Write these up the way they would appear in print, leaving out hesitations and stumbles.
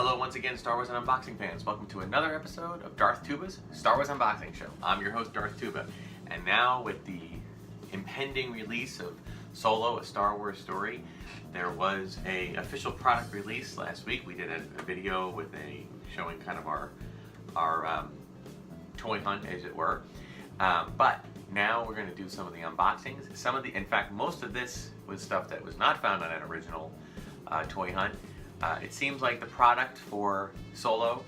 Hello once again, Star Wars and Unboxing fans. Welcome to another episode of Darth Tuba's Star Wars Unboxing Show. I'm your host, Darth Tuba. And now with the impending release of Solo, A Star Wars Story, there was a official product release last week. We did a video with showing kind of our toy hunt, as it were. But now we're going to do some of the unboxings. In fact, most of this was stuff that was not found on an original toy hunt. It seems like the product for Solo,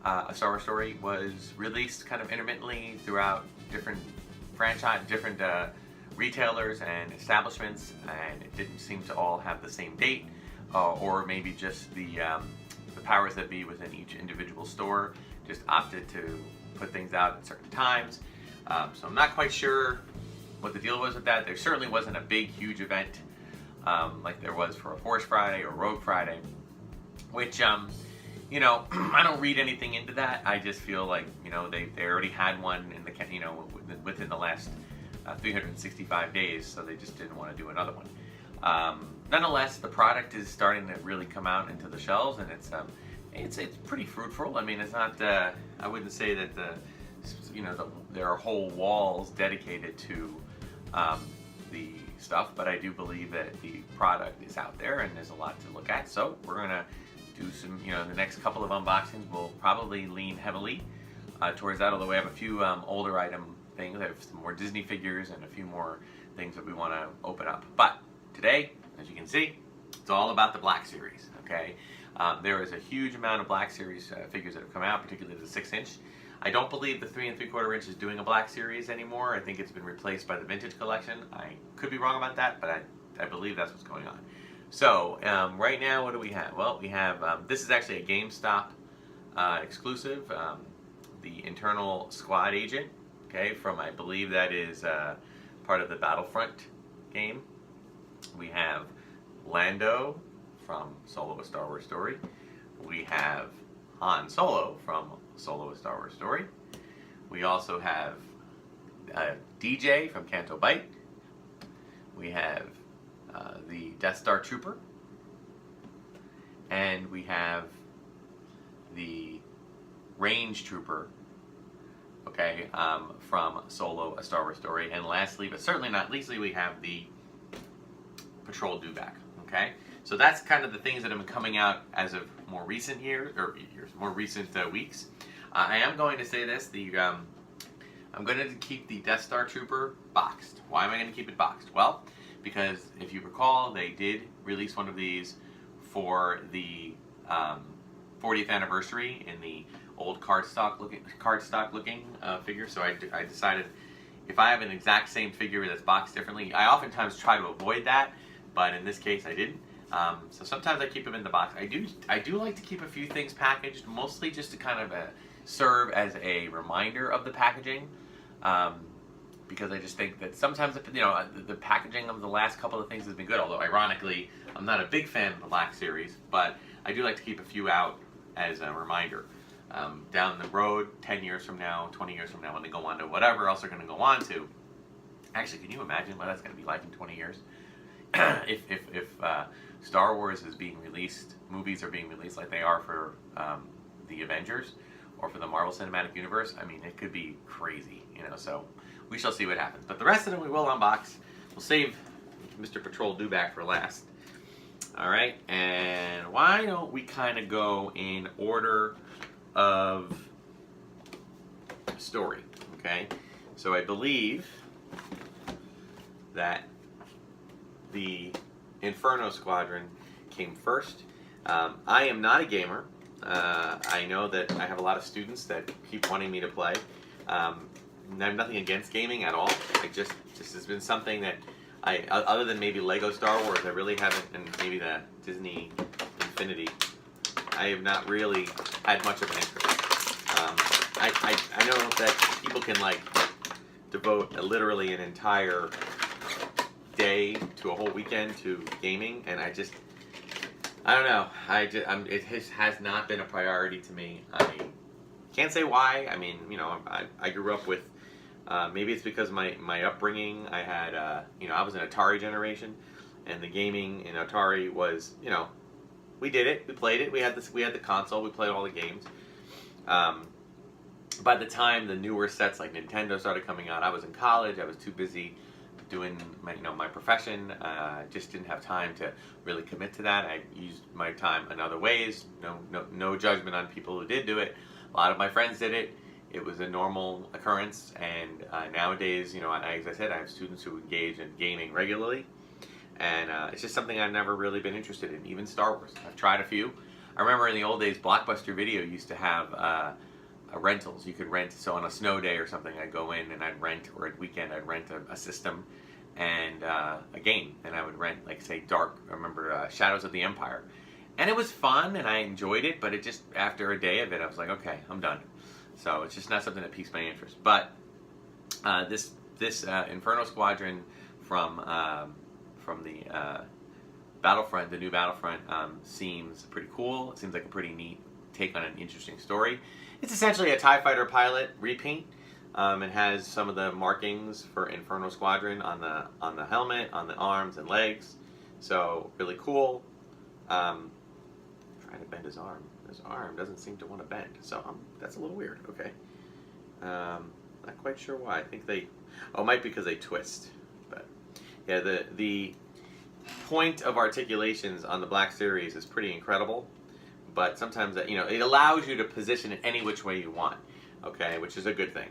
A Star Wars Story, was released kind of intermittently throughout different retailers and establishments, and it didn't seem to all have the same date, or maybe just the powers that be within each individual store just opted to put things out at certain times. So I'm not quite sure what the deal was with that. There certainly wasn't a big, huge event like there was for a Force Friday or Rogue Friday, which, you know, I don't read anything into that. I just feel like, you know, they already had one in the, you know, within the last 365 days, so they just didn't want to do another one. Nonetheless, the product is starting to really come out into the shelves, and it's pretty fruitful. I mean, it's not. I wouldn't say that there are whole walls dedicated to the stuff, but I do believe that the product is out there and there's a lot to look at. So we're gonna do some, the next couple of unboxings will probably lean heavily towards that, although we have a few older item things. I have some more Disney figures and a few more things that we want to open up. But today, as you can see, it's all about the Black Series, okay? There is a huge amount of Black Series figures that have come out, particularly the 6-inch. I don't believe the 3 3/4 inch is doing a Black Series anymore. I think it's been replaced by the Vintage Collection. I could be wrong about that, but I believe that's what's going on. So right now, what do we have? Well, we have, this is actually a GameStop exclusive, the Internal Squad Agent, okay, from, I believe that is part of the Battlefront game. We have Lando from Solo, A Star Wars Story. We have Han Solo from Solo, A Star Wars Story. We also have DJ from Canto Bight. We have the Death Star Trooper. And we have the Range Trooper, okay, from Solo, A Star Wars Story. And lastly, but certainly not leastly, we have the Patrol Dewback, okay? So that's kind of the things that have been coming out as of more recent more recent weeks. I am going to say this, I'm going to keep the Death Star Trooper boxed. Why am I going to keep it boxed? Well, because if you recall, they did release one of these for the 40th anniversary in the old cardstock looking figure. So I decided if I have an exact same figure that's boxed differently, I oftentimes try to avoid that, but in this case I didn't. So sometimes I keep them in the box. I do like to keep a few things packaged, mostly just to kind of serve as a reminder of the packaging, because I just think that sometimes the packaging of the last couple of things has been good. Although ironically, I'm not a big fan of the Black Series, but I do like to keep a few out as a reminder. Down the road, 10 years from now, 20 years from now, when they go on to whatever else they're going to go on to. Actually, can you imagine what that's going to be like in 20 years? if Star Wars is being released, movies are being released like they are for the Avengers or for the Marvel Cinematic Universe, I mean, it could be crazy, so we shall see what happens. But the rest of them we will unbox. We'll save Mr. Patrol Dewback for last. All right, and why don't we kind of go in order of story, okay? So I believe that the Inferno Squadron came first. I am not a gamer. I know that I have a lot of students that keep wanting me to play. I have nothing against gaming at all. This has been something that other than maybe Lego Star Wars, I really haven't, and maybe the Disney Infinity, I have not really had much of an interest. I know that people can devote literally an entire day to a whole weekend to gaming, and I don't know. It has not been a priority to me. I can't say why. I mean, I grew up with, maybe it's because my upbringing. I had, I was an Atari generation, and the gaming in Atari was, we did it. We played it. We had this. We had the console. We played all the games. By the time the newer sets like Nintendo started coming out, I was in college. I was too busy doing my profession. Just didn't have time to really commit to that. I used my time in other ways. No judgment on people who did do it. A lot of my friends did it. It was a normal occurrence, and nowadays, as I said, I have students who engage in gaming regularly, and it's just something I've never really been interested in. Even Star Wars, I've tried a few. I remember in the old days, Blockbuster Video used to have rentals. You could rent, so on a snow day or something, I'd go in and I'd rent, or at weekend I'd rent a system and a game, and I would rent, like, say, I remember Shadows of the Empire, and it was fun and I enjoyed it, but it just, after a day of it, I was like, okay, I'm done. So it's just not something that piques my interest. But this Inferno Squadron from the Battlefront, the new Battlefront, seems pretty cool. It seems like a pretty neat take on an interesting story. It's essentially a TIE Fighter pilot repaint. It has some of the markings for Inferno Squadron on the helmet, on the arms and legs. So really cool. Trying to bend his arm. His arm doesn't seem to want to bend, so that's a little weird. Okay, not quite sure why. I think it might be because they twist. But yeah, the point of articulations on the Black Series is pretty incredible. But sometimes it allows you to position it any which way you want. Okay, which is a good thing.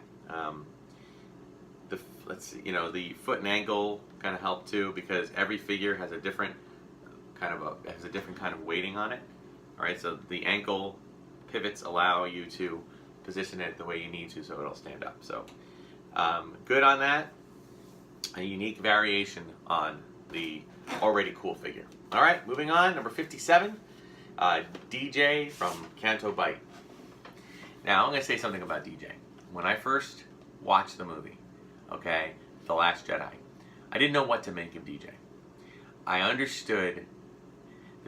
The foot and ankle kind of help too, because every figure has a different kind of weighting on it. All right, so the ankle pivots allow you to position it the way you need to, so it'll stand up. So good on that. A unique variation on the already cool figure. All right, moving on. Number 57, DJ from Canto Bight. Now I'm going to say something about DJ. When I first watched the movie, okay, The Last Jedi, I didn't know what to make of DJ. I understood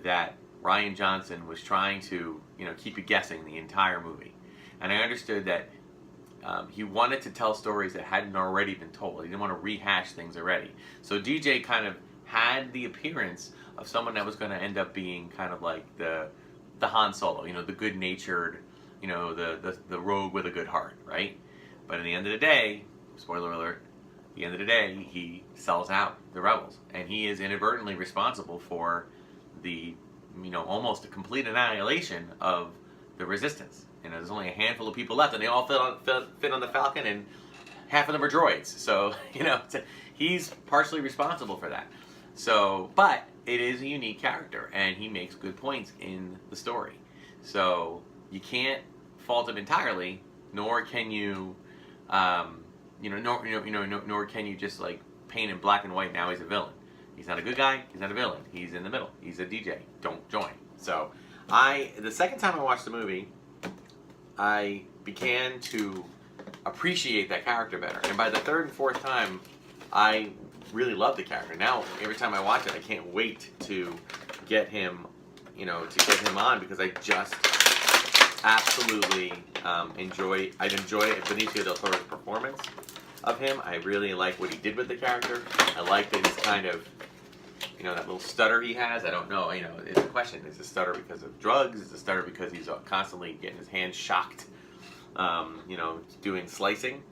that Rian Johnson was trying to, keep you guessing the entire movie. And I understood that he wanted to tell stories that hadn't already been told. He didn't want to rehash things already. So DJ kind of had the appearance of someone that was going to end up being kind of like the Han Solo, the good-natured, the rogue with a good heart, right? But at the end of the day, spoiler alert, at the end of the day, he sells out the rebels. And he is inadvertently responsible for the almost a complete annihilation of the resistance. There's only a handful of people left, and they all fit on the Falcon, and half of them are droids. So, he's partially responsible for that. So, but it is a unique character, and he makes good points in the story. So, you can't fault him entirely, nor can you, nor can you just like paint him black and white. Now he's a villain. He's not a good guy. He's not a villain. He's in the middle. He's a DJ. Don't join. So, the second time I watched the movie, I began to appreciate that character better. And by the third and fourth time, I really love the character. Now, every time I watch it, I can't wait to get him, on, because I just absolutely enjoy Benicio del Toro's performance of him. I really like what he did with the character. I like that he's kind of, that little stutter he has. I don't know, it's a question. Is the stutter because of drugs? Is the stutter because he's constantly getting his hands shocked, doing slicing?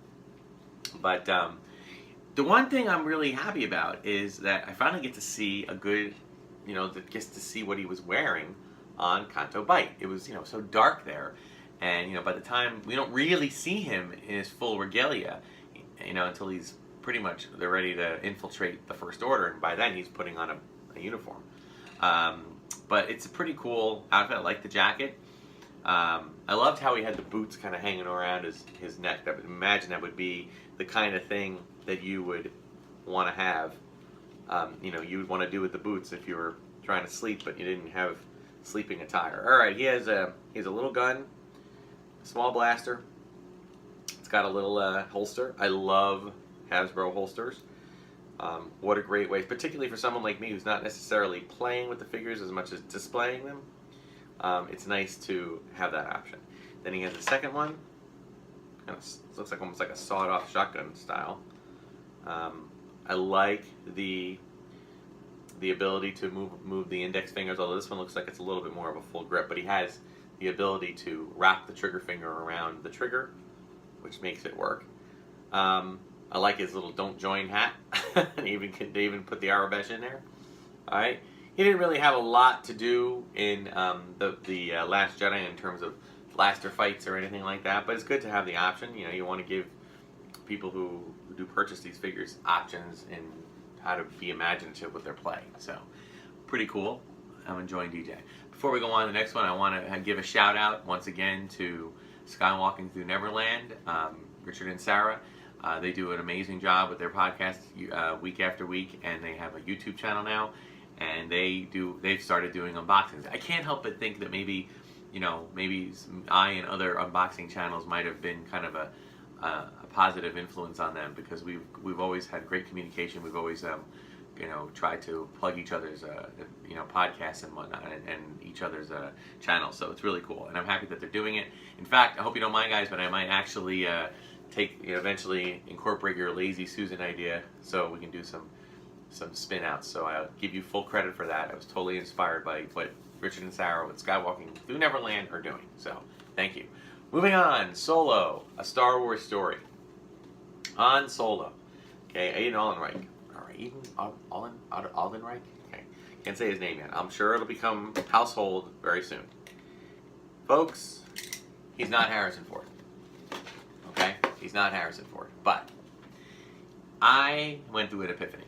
But the one thing I'm really happy about is that I finally get to see a good, that gets to see what he was wearing on Canto Bight. It was, so dark there. And, by the time, we don't really see him in his full regalia, until he's pretty much, they're ready to infiltrate the First Order, and by then he's putting on a uniform. But it's a pretty cool outfit. I like the jacket. I loved how he had the boots kind of hanging around his neck. Imagine that would be the kind of thing that you would want to have. You would want to do with the boots if you were trying to sleep, but you didn't have sleeping attire. All right, he has a little gun, a small blaster. It's got a little holster. I love Hasbro holsters. What a great way, particularly for someone like me who's not necessarily playing with the figures as much as displaying them. It's nice to have that option. Then he has a second one. Looks like almost like a sawed-off shotgun style. I like the the ability to move the index fingers, although this one looks like it's a little bit more of a full grip, but he has the ability to wrap the trigger finger around the trigger, which makes it work. I like his little "don't join" hat. They even put the Arabesh in there. All right. He didn't really have a lot to do in the Last Jedi in terms of blaster fights or anything like that, but it's good to have the option. You know, you want to give people who do purchase these figures options in how to be imaginative with their play. So, pretty cool. I'm enjoying DJ. Before we go on to the next one, I want to give a shout out once again to Skywalking Through Neverland, Richard and Sarah. They do an amazing job with their podcast week after week, and they have a YouTube channel now, and they've started doing unboxings. I can't help but think that maybe I and other unboxing channels might have been kind of a positive influence on them, because we've always had great communication. We've always tried to plug each other's podcasts and whatnot, and each other's channels. So it's really cool, and I'm happy that they're doing it. In fact, I hope you don't mind, guys, but I might actually eventually incorporate your Lazy Susan idea, so we can do some spin outs. So I'll give you full credit for that. I was totally inspired by what Richard and Sarah with Skywalking Through Neverland are doing. So thank you. Moving on, Solo, a Star Wars story. Han Solo. Okay, Aiden Allenreich. Aldenreich? Okay, can't say his name yet. I'm sure it'll become household very soon. Folks, he's not Harrison Ford. Okay, he's not Harrison Ford. But I went through an epiphany.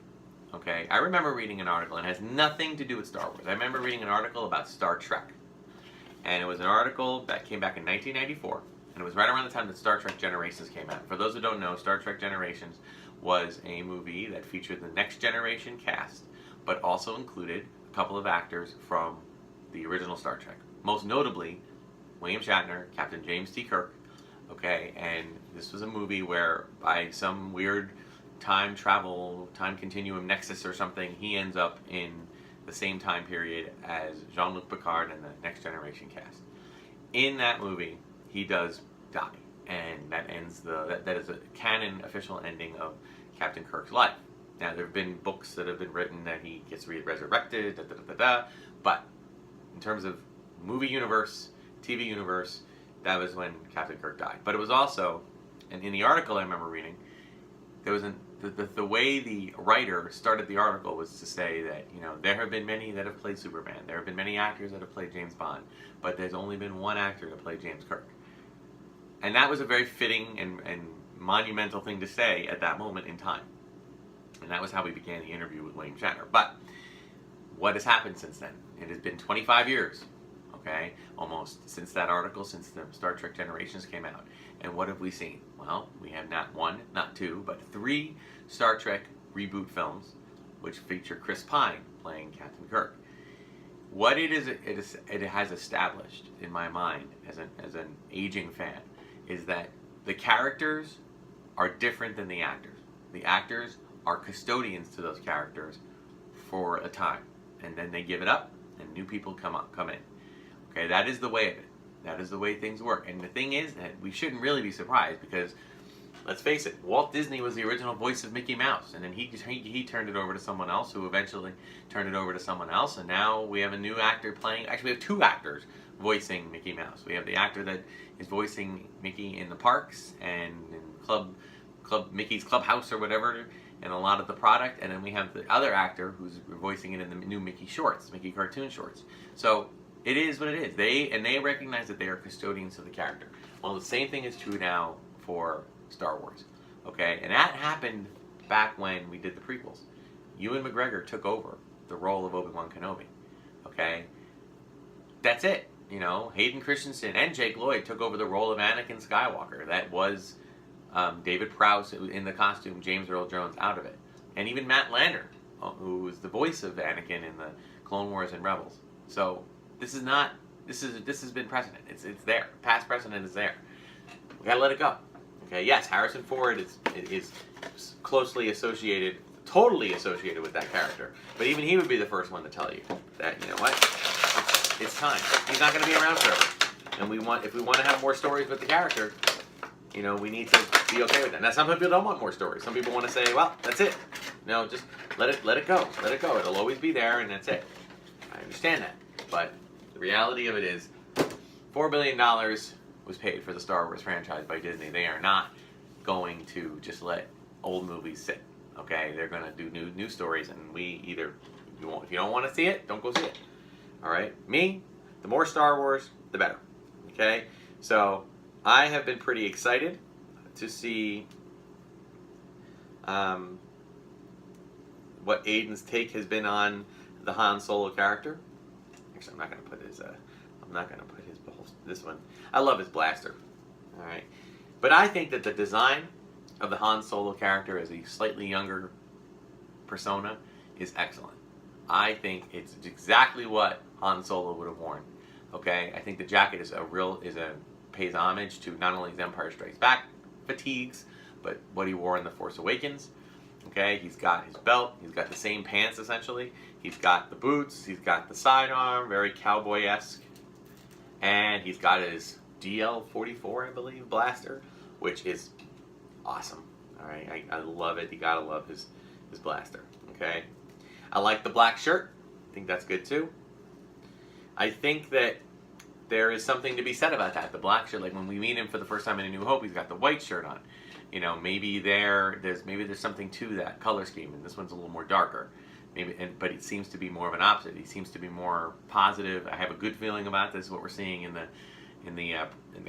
Okay, I remember reading an article, and it has nothing to do with Star Wars. I remember reading an article about Star Trek. And it was an article that came back in 1994, and it was right around the time that Star Trek Generations came out. For those who don't know, Star Trek Generations was a movie that featured the Next Generation cast, but also included a couple of actors from the original Star Trek. Most notably, William Shatner, Captain James T. Kirk. Okay, and this was a movie where, by some weird time continuum nexus or something, he ends up in the same time period as Jean-Luc Picard and the Next Generation cast. In that movie, he does die, and that ends that is a canon official ending of Captain Kirk's life. Now, there have been books that have been written that he gets resurrected, but in terms of movie universe, TV universe, that was when Captain Kirk died. But it was also, and in the article I remember reading, there was the way the writer started the article was to say that, there have been many that have played Superman. There have been many actors that have played James Bond, but there's only been one actor to play James Kirk. And that was a very fitting and monumental thing to say at that moment in time. And that was how we began the interview with William Shatner. But what has happened since then? It has been 25 years, okay, almost, since that article, since the Star Trek Generations came out. And what have we seen? Well, we have not one, not two, but 3 Star Trek reboot films, which feature Chris Pine playing Captain Kirk. What it has established in my mind as an aging fan is that the characters are different than the actors. The actors are custodians to those characters for a time, and then they give it up, and new people come in. Okay, that is the way of it. That is the way things work. And the thing is that we shouldn't really be surprised, because, let's face it, Walt Disney was the original voice of Mickey Mouse, and then he turned it over to someone else, who eventually turned it over to someone else, and now we have a new actor playing. Actually, we have 2 actors voicing Mickey Mouse. We have the actor that is voicing Mickey in the parks and in Mickey's Clubhouse or whatever, and a lot of the product, and then we have the other actor who's voicing it in the new Mickey shorts, Mickey cartoon shorts. So it is what it is. They recognize that they are custodians of the character. Well, the same thing is true now for Star Wars. Okay, and that happened back when we did the prequels. Ewan McGregor took over the role of Obi-Wan Kenobi. Okay, that's it. Hayden Christensen and Jake Lloyd took over the role of Anakin Skywalker. That was David Prowse in the costume, James Earl Jones out of it, and even Matt Lanner, who was the voice of Anakin in the Clone Wars and Rebels. So this has been precedent. It's there. Past precedent is there. We gotta let it go. Okay. Yes, Harrison Ford is closely associated, totally associated with that character. But even he would be the first one to tell you that, it's time. He's not going to be around forever. And if we want to have more stories with the character, we need to be okay with that. Now, some people don't want more stories. Some people want to say, well, that's it. No, just let it go. Let it go. It'll always be there, and that's it. I understand that, but the reality of it is, $4 billion was paid for the Star Wars franchise by Disney. They are not going to just let old movies sit. Okay, they're going to do new stories, and we either if you don't want to see it, don't go see it. All right, me, the more Star Wars, the better. Okay, so I have been pretty excited to see what Aiden's take has been on the Han Solo character. Actually, I'm not going to put his this one. I love his blaster. All right, but I think that the design of the Han Solo character as a slightly younger persona is excellent. I think it's exactly what Han Solo would have worn. Okay, I think the jacket pays homage to not only his Empire Strikes Back fatigues, but what he wore in The Force Awakens. Okay, he's got his belt, he's got the same pants essentially, he's got the boots, he's got the sidearm, very cowboy-esque, and he's got his DL-44, I believe, blaster, which is awesome. All right, I love it. You gotta love his blaster. Okay, I like the black shirt. I think that's good too. I think that there is something to be said about that. The black shirt, like when we meet him for the first time in A New Hope, he's got the white shirt on. You know, maybe there's something to that color scheme, and this one's a little more darker. But it seems to be more of an opposite. He seems to be more positive. I have a good feeling about this. What we're seeing in the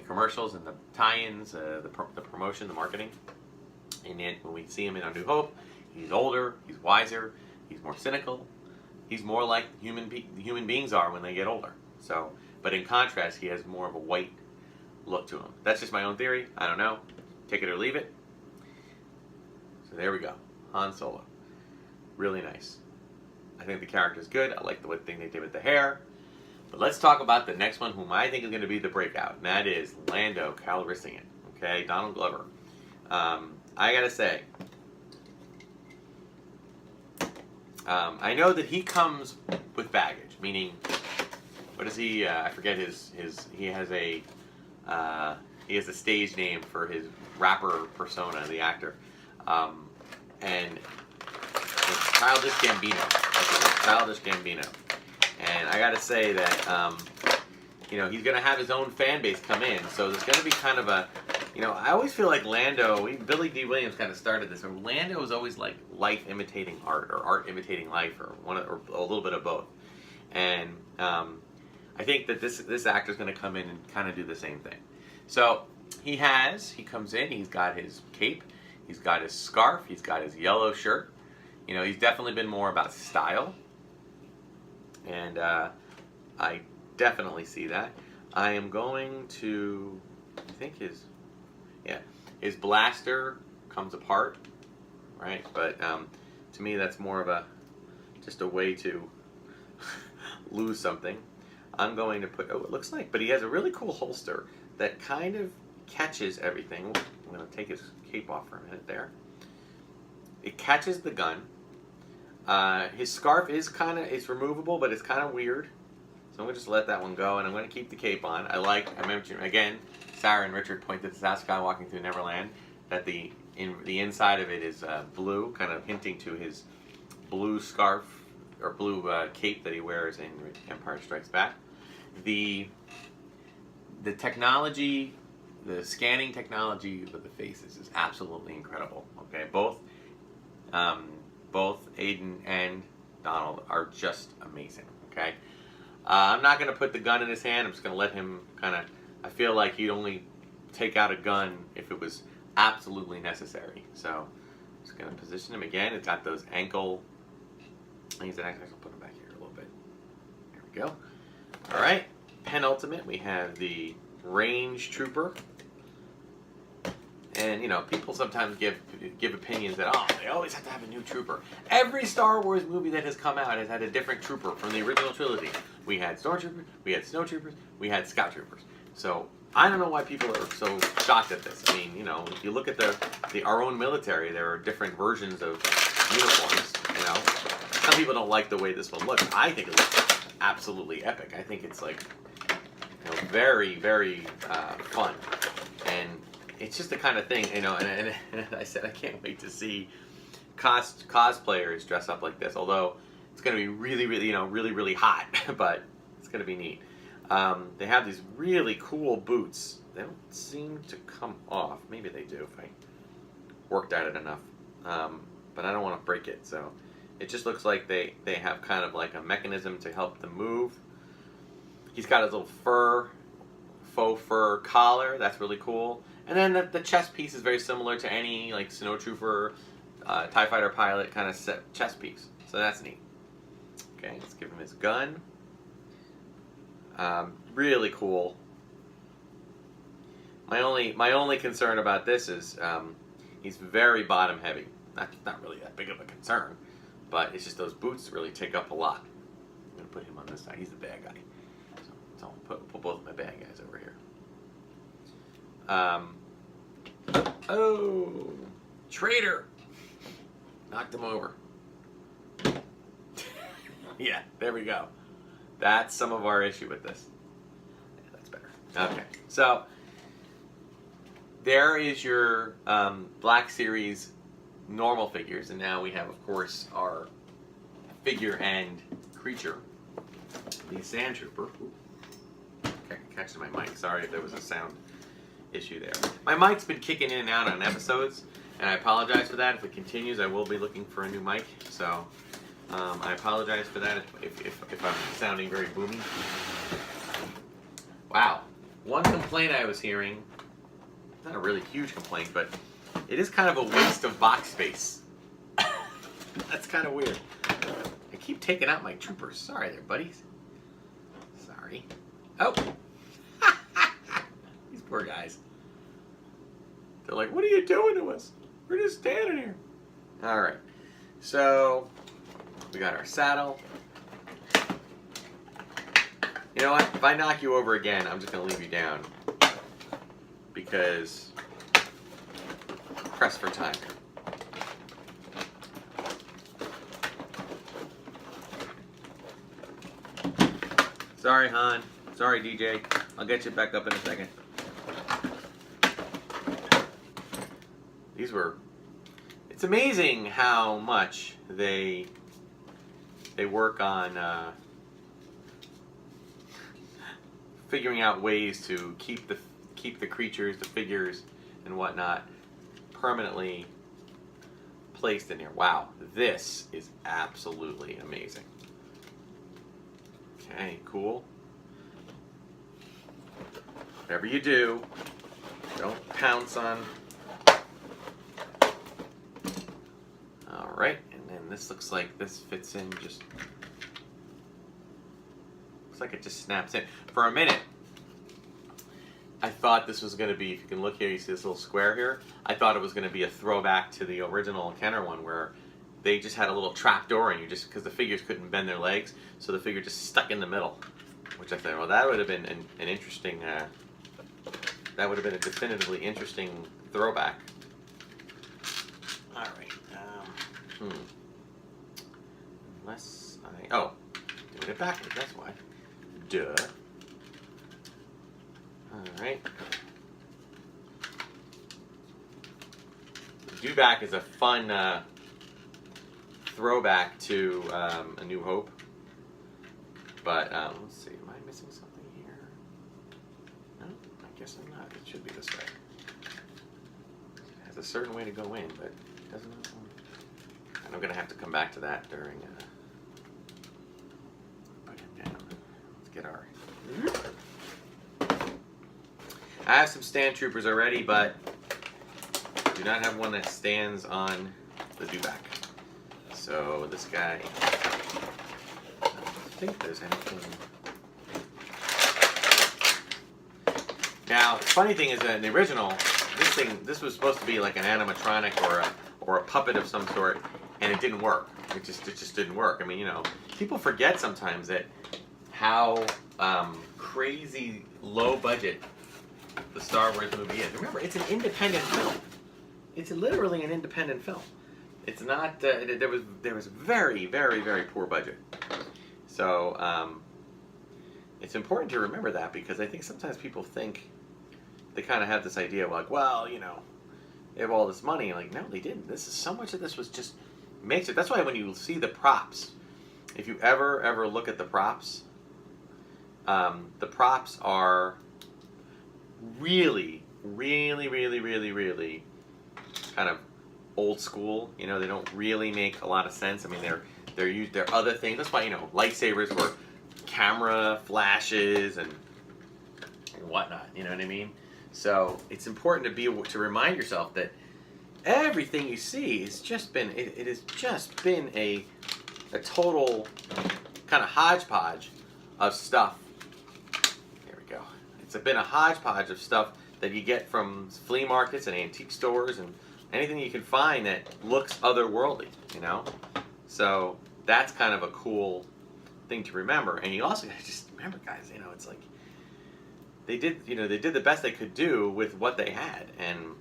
commercials and the tie-ins, the promotion, the marketing. And yet, when we see him in A New Hope, he's older, he's wiser, he's more cynical, he's more like human beings are when they get older. So, but in contrast, he has more of a white look to him. That's just my own theory. I don't know. Take it or leave it. So there we go. Han Solo. Really nice. I think the character's good. I like the thing they did with the hair. But let's talk about the next one, whom I think is going to be the breakout, and that is Lando Calrissian. Okay, Donald Glover. I gotta say, I know that he comes with baggage, meaning, what is he? I forget he has a stage name for his rapper persona, the actor, and it's Childish Gambino. Childish Gambino, and I gotta say that he's gonna have his own fan base come in, so there's gonna be kind of a, I always feel like Lando, Billy D. Williams kind of started this, or Lando is always like life imitating art, or art imitating life, or a little bit of both. And I think that this actor is going to come in and kind of do the same thing. So he comes in, he's got his cape, he's got his scarf, he's got his yellow shirt. He's definitely been more about style, and I definitely see that. I am going to, I think his blaster comes apart, right? But to me, that's more of just a way to lose something. I'm going to put, it looks like, but he has a really cool holster that kind of catches everything. I'm going to take his cape off for a minute there. It catches the gun. His scarf is it's removable, but it's kind of weird. So I'm going to just let that one go, and I'm going to keep the cape on. I mentioned, again, Sarah and Richard pointed to Saskia walking through Neverland, that the inside of it is blue, kind of hinting to his blue scarf, or blue cape that he wears in Empire Strikes Back. The technology, the scanning technology of the faces is absolutely incredible. Okay, both Aiden and Donald are just amazing. Okay, I'm not going to put the gun in his hand. I'm just going to let him I feel like he'd only take out a gun if it was absolutely necessary. So I'm just going to position him again. It's got those ankle. I'll put him back here a little bit. There we go. All right. Penultimate, we have the Range Trooper. And, people sometimes give opinions that, they always have to have a new trooper. Every Star Wars movie that has come out has had a different trooper from the original trilogy. We had Stormtroopers, we had Snowtroopers, we had Scout Troopers. So I don't know why people are so shocked at this. I mean, if you look at our own military, there are different versions of uniforms. Some people don't like the way this one looks. I think it looks absolutely epic. I think it's very, very fun, and it's just the kind of thing, and I said I can't wait to see cosplayers dress up like this. Although it's going to be really, really, really, really hot, but it's going to be neat. They have these really cool boots. They don't seem to come off. Maybe they do if I worked at it enough. But I don't want to break it, so it just looks like they have kind of like a mechanism to help them move. He's got his little faux fur collar. That's really cool. And then the chest piece is very similar to any like snowtrooper, TIE fighter pilot kind of chest piece. So that's neat. Okay, let's give him his gun. Really cool. My only concern about this is he's very bottom heavy. Not really that big of a concern, but it's just those boots really take up a lot. I'm gonna put him on this side. He's the bad guy. So I'll put both of my bad guys over here. Oh, traitor! Knocked him over. Yeah, there we go. That's some of our issue with this. Yeah, that's better. Okay, so there is your Black Series normal figures, and now we have, of course, our figure and creature, the Sand Trooper. Okay, catching my mic. Sorry if there was a sound issue there. My mic's been kicking in and out on episodes, and I apologize for that. If it continues, I will be looking for a new mic, so I apologize for that if I'm sounding very boomy. Wow. One complaint I was hearing, not a really huge complaint, but it is kind of a waste of box space. That's kind of weird. I keep taking out my troopers. Sorry there, buddies. Sorry. Oh. These poor guys. They're like, what are you doing to us? We're just standing here. All right. So we got our saddle. You know what? If I knock you over again, I'm just going to leave you down. Because press for time here. Sorry, Han. Sorry, DJ. I'll get you back up in a second. These were... It's amazing how much they work on figuring out ways to keep the creatures, the figures, and whatnot permanently placed in here. Wow, this is absolutely amazing. Okay, cool. Whatever you do, don't pounce on. Alright, and then this looks like this fits in just... Looks like it just snaps in. For a minute, I thought this was going to be, if you can look here, you see this little square here? I thought it was going to be a throwback to the original Kenner one where they just had a little trap door and you just, because the figures couldn't bend their legs, so the figure just stuck in the middle. Which I thought, well, that would have been an interesting, that would have been a definitively interesting throwback. Alright, unless oh, doing it backwards, that's why. Duh. Alright. Dewback is a fun throwback to A New Hope. But, let's see, am I missing something here? No, I guess I'm not. It should be this way. It has a certain way to go in, but it doesn't. And I'm going to have to come back to that during, put him down. Let's get our... I have some stand troopers already, but I do not have one that stands on the Dewback. So this guy... I think there's anything. Now, the funny thing is that in the original, this was supposed to be like an animatronic or a puppet of some sort, and it didn't work. It just didn't work. I mean, you know, people forget sometimes that how crazy low budget the Star Wars movie is. Remember, it's an independent film. It's literally an independent film. It's not. There was very, very, very poor budget. So, it's important to remember that because I think sometimes people think they kind of have this idea like, well, you know, they have all this money. Like, no, they didn't. So much of this was just makes it. That's why when you see the props, if you ever look at the props are really kind of old school. You know, they don't really make a lot of sense. I mean, they're other things. That's why, you know, lightsabers were camera flashes and whatnot. You know what I mean? So it's important to remind yourself that everything you see has just been it has just been a total kind of hodgepodge of stuff. There we go. It's been a hodgepodge of stuff that you get from flea markets and antique stores and anything you can find that looks otherworldly, you know? So that's kind of a cool thing to remember. And you also gotta just remember, guys, you know, it's like they did the best they could do with what they had, and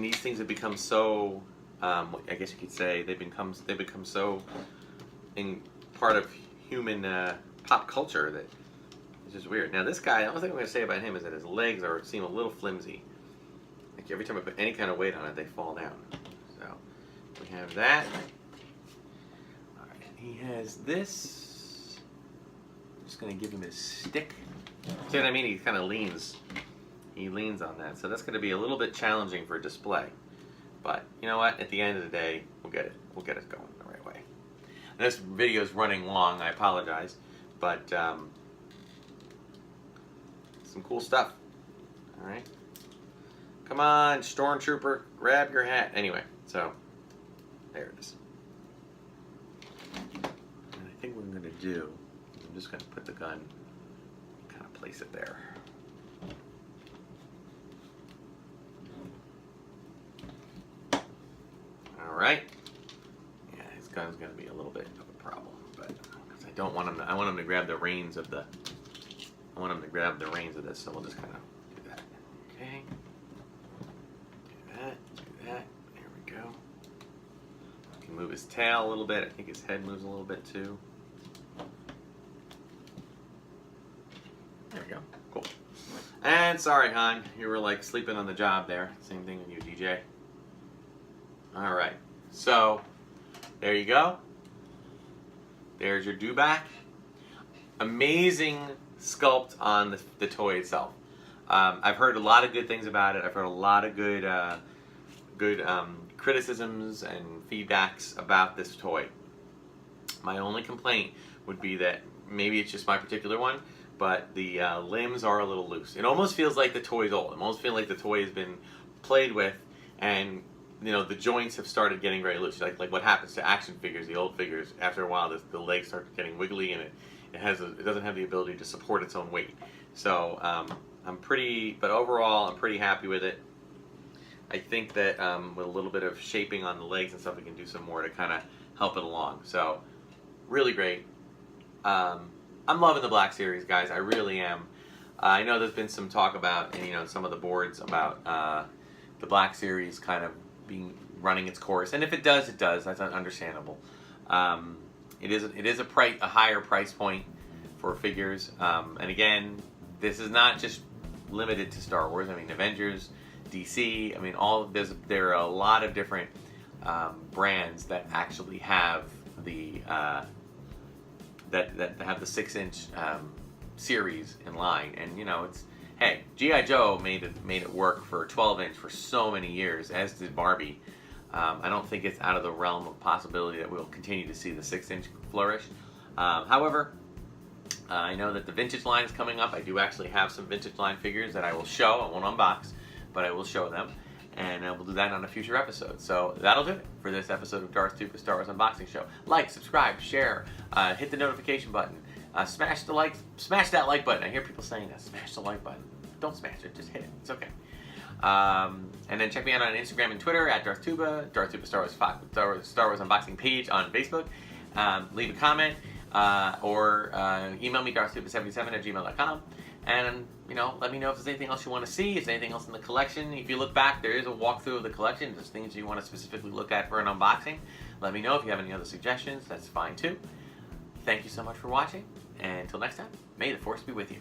these things have become so I guess you could say they've become so part of human pop culture that it's just weird. Now this guy, the only thing I'm going to say about him is that his legs seem a little flimsy. Like every time I put any kind of weight on it, they fall down. So we have that. All right, he has this. I'm just going to give him his stick. See what I mean? He kind of leans. He leans on that. So that's going to be a little bit challenging for display. But you know what? At the end of the day, we'll get it going the right way. And this video is running long. I apologize, but some cool stuff. All right, come on, Stormtrooper, grab your hat. Anyway, so there it is. And I think what I'm going to do is I'm just going to put the gun, kind of place it there. Right? Yeah, his gun's gonna be a little bit of a problem, but I don't want him to. I want him to grab the reins of the. I want him to grab the reins of this, so we'll just kind of do that. Okay. Do that. Do that. There we go. I can move his tail a little bit. I think his head moves a little bit too. There we go. Cool. And sorry, hon, you were like sleeping on the job there. Same thing with you, DJ. All right. So, there you go. There's your Dewback. Amazing sculpt on the toy itself. I've heard a lot of good things about it. I've heard a lot of good criticisms and feedbacks about this toy. My only complaint would be that maybe it's just my particular one, but the limbs are a little loose. It almost feels like the toy's old. It almost feels like the toy has been played with, and you know, the joints have started getting very loose. Like what happens to action figures, the old figures, after a while the legs start getting wiggly and it doesn't have the ability to support its own weight. So but overall I'm pretty happy with it. I think that with a little bit of shaping on the legs and stuff, we can do some more to kind of help it along. So really great. I'm loving the Black Series, guys. I really am. I know there's been some talk about, and you know, some of the boards about the Black Series kind of running its course, and if it does, it does. That's understandable. It is a higher price point for figures, and again, this is not just limited to Star Wars. I mean, Avengers, DC. I mean, there are a lot of different brands that actually have the that have the 6-inch series in line, and you know, it's. Hey, G.I. Joe made it work for 12-inch for so many years, as did Barbie. I don't think it's out of the realm of possibility that we'll continue to see the 6-inch flourish. However, I know that the vintage line is coming up. I do actually have some vintage line figures that I will show. I won't unbox, but I will show them. And we'll do that on a future episode. So that'll do it for this episode of Darth Tuba Star Wars Unboxing Show. Like, subscribe, share, hit the notification button. Smash that like button. I hear people saying that. Smash the like button. Don't smash it. Just hit it. It's okay. And then check me out on Instagram and Twitter at Darth Tuba Star Wars Unboxing page on Facebook. Leave a comment or email me darthtuba77@gmail.com. And you know, let me know if there's anything else you want to see. If there's anything else in the collection. If you look back, there is a walkthrough of the collection. If there's things you want to specifically look at for an unboxing, let me know. If you have any other suggestions, that's fine too. Thank you so much for watching, and until next time, may the Force be with you.